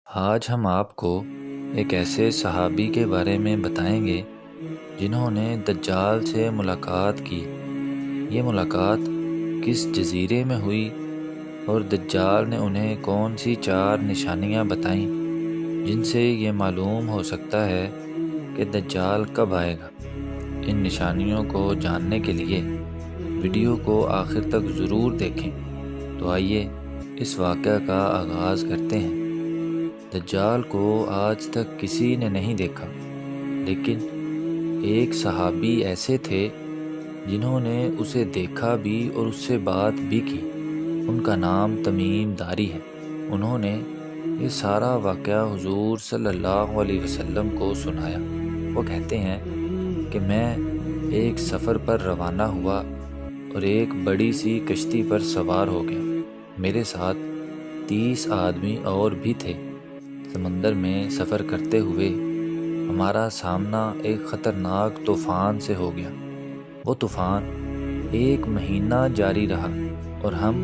آج ہم آپ کو ایک ایسے صحابی کے بارے میں بتائیں گے جنہوں نے دجال سے ملاقات کی۔ یہ ملاقات کس جزیرے میں ہوئی اور دجال نے انہیں کون سی 4 نشانیاں بتائیں جن سے یہ معلوم ہو سکتا ہے کہ دجال کب آئے گا۔ ان نشانیوں کو جاننے کے لیے ویڈیو کو آخر تک ضرور دیکھیں۔ تو آئیے اس واقعہ کا آغاز کرتے ہیں۔ دجال کو آج تک کسی نے نہیں دیکھا، لیکن ایک صحابی ایسے تھے جنہوں نے اسے دیکھا بھی اور اس سے بات بھی کی۔ ان کا نام تمیم داری ہے۔ انہوں نے یہ سارا واقعہ حضور صلی اللہ علیہ وسلم کو سنایا۔ وہ کہتے ہیں کہ میں ایک سفر پر روانہ ہوا اور ایک بڑی سی کشتی پر سوار ہو گیا۔ میرے ساتھ 30 آدمی اور بھی تھے۔ سمندر میں سفر کرتے ہوئے ہمارا سامنا ایک خطرناک طوفان سے ہو گیا۔ وہ طوفان 1 مہینہ جاری رہا اور ہم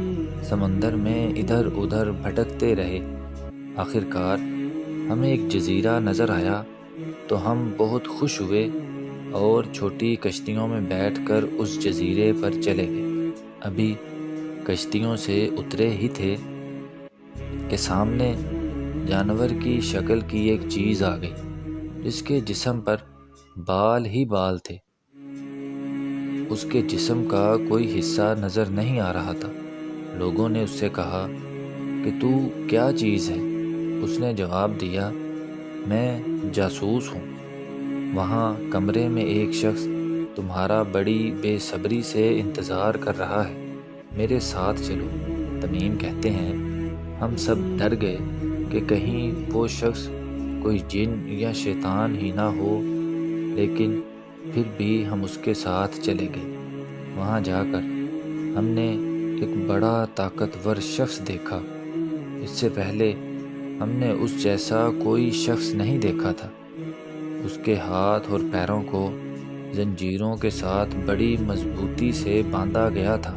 سمندر میں ادھر ادھر بھٹکتے رہے۔ آخرکار ہمیں ایک جزیرہ نظر آیا تو ہم بہت خوش ہوئے اور چھوٹی کشتیوں میں بیٹھ کر اس جزیرے پر چلے گئے۔ ابھی کشتیوں سے اترے ہی تھے کہ سامنے جانور کی شکل کی ایک چیز آ گئی جس کے جسم پر بال ہی بال تھے۔ اس کے جسم کا کوئی حصہ نظر نہیں آ رہا تھا۔ لوگوں نے اس سے کہا کہ تو کیا چیز ہے؟ اس نے جواب دیا، میں جاسوس ہوں۔ وہاں کمرے میں ایک شخص تمہارا بڑی بے صبری سے انتظار کر رہا ہے، میرے ساتھ چلو۔ تمیم کہتے ہیں، ہم سب ڈر گئے کہ کہیں وہ شخص کوئی جن یا شیطان ہی نہ ہو، لیکن پھر بھی ہم اس کے ساتھ چلے گئے۔ وہاں جا کر ہم نے ایک بڑا طاقتور شخص دیکھا۔ اس سے پہلے ہم نے اس جیسا کوئی شخص نہیں دیکھا تھا۔ اس کے ہاتھ اور پیروں کو زنجیروں کے ساتھ بڑی مضبوطی سے باندھا گیا تھا۔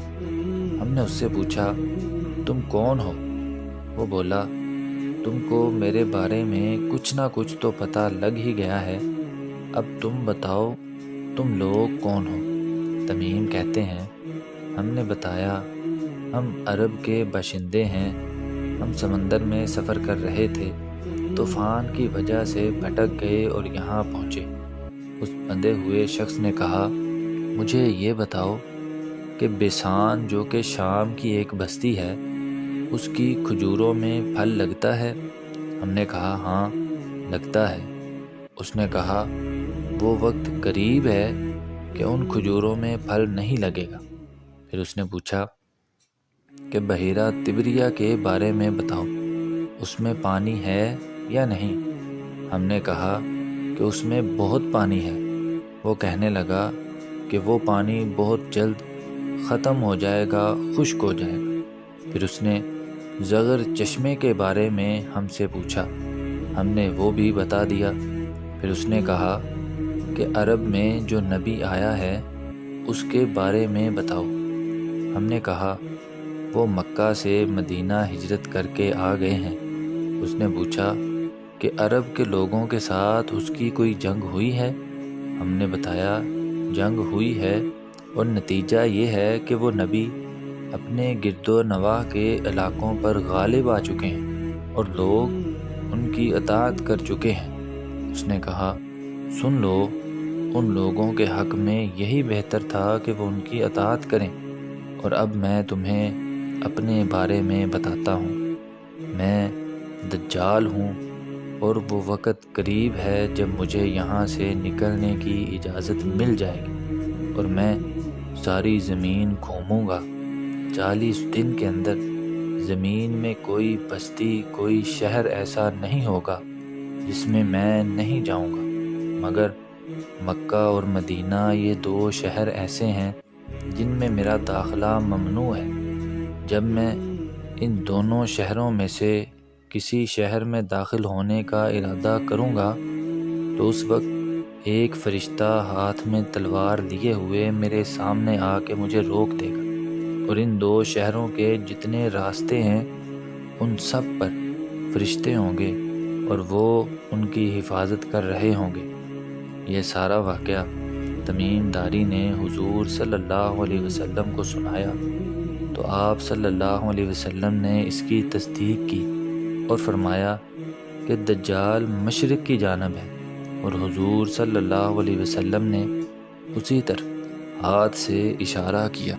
ہم نے اس سے پوچھا، تم کون ہو؟ وہ بولا، تم کو میرے بارے میں کچھ نہ کچھ تو پتہ لگ ہی گیا ہے، اب تم بتاؤ تم لوگ کون ہو؟ تمیم کہتے ہیں، ہم نے بتایا، ہم عرب کے باشندے ہیں، ہم سمندر میں سفر کر رہے تھے، طوفان کی وجہ سے بھٹک گئے اور یہاں پہنچے۔ اس بندھے ہوئے شخص نے کہا، مجھے یہ بتاؤ کہ بیسان جو کہ شام کی ایک بستی ہے، اس کی کھجوروں میں پھل لگتا ہے؟ ہم نے کہا، ہاں لگتا ہے۔ اس نے کہا، وہ وقت قریب ہے کہ ان کھجوروں میں پھل نہیں لگے گا۔ پھر اس نے پوچھا کہ بحیرہ تبریہ کے بارے میں بتاؤ، اس میں پانی ہے یا نہیں؟ ہم نے کہا کہ اس میں بہت پانی ہے۔ وہ کہنے لگا کہ وہ پانی بہت جلد ختم ہو جائے گا، خشک ہو جائے گا۔ پھر اس نے زغر چشمے کے بارے میں ہم سے پوچھا، ہم نے وہ بھی بتا دیا۔ پھر اس نے کہا کہ عرب میں جو نبی آیا ہے اس کے بارے میں بتاؤ۔ ہم نے کہا، وہ مکہ سے مدینہ ہجرت کر کے آ گئے ہیں۔ اس نے پوچھا کہ عرب کے لوگوں کے ساتھ اس کی کوئی جنگ ہوئی ہے؟ ہم نے بتایا، جنگ ہوئی ہے اور نتیجہ یہ ہے کہ وہ نبی اپنے گرد و نواح کے علاقوں پر غالب آ چکے ہیں اور لوگ ان کی اطاعت کر چکے ہیں۔ اس نے کہا، سن لو، ان لوگوں کے حق میں یہی بہتر تھا کہ وہ ان کی اطاعت کریں۔ اور اب میں تمہیں اپنے بارے میں بتاتا ہوں، میں دجال ہوں اور وہ وقت قریب ہے جب مجھے یہاں سے نکلنے کی اجازت مل جائے گی اور میں ساری زمین گھوموں گا۔ 40 دن کے اندر زمین میں کوئی بستی، کوئی شہر ایسا نہیں ہوگا جس میں میں نہیں جاؤں گا، مگر مکہ اور مدینہ یہ 2 شہر ایسے ہیں جن میں میرا داخلہ ممنوع ہے۔ جب میں ان دونوں شہروں میں سے کسی شہر میں داخل ہونے کا ارادہ کروں گا تو اس وقت ایک فرشتہ ہاتھ میں تلوار لیے ہوئے میرے سامنے آ کے مجھے روک دے گا، اور ان 2 شہروں کے جتنے راستے ہیں ان سب پر فرشتے ہوں گے اور وہ ان کی حفاظت کر رہے ہوں گے۔ یہ سارا واقعہ تمیم داری نے حضور صلی اللہ علیہ وسلم کو سنایا تو آپ صلی اللہ علیہ وسلم نے اس کی تصدیق کی اور فرمایا کہ دجال مشرق کی جانب ہے، اور حضور صلی اللہ علیہ وسلم نے اسی طرف ہاتھ سے اشارہ کیا۔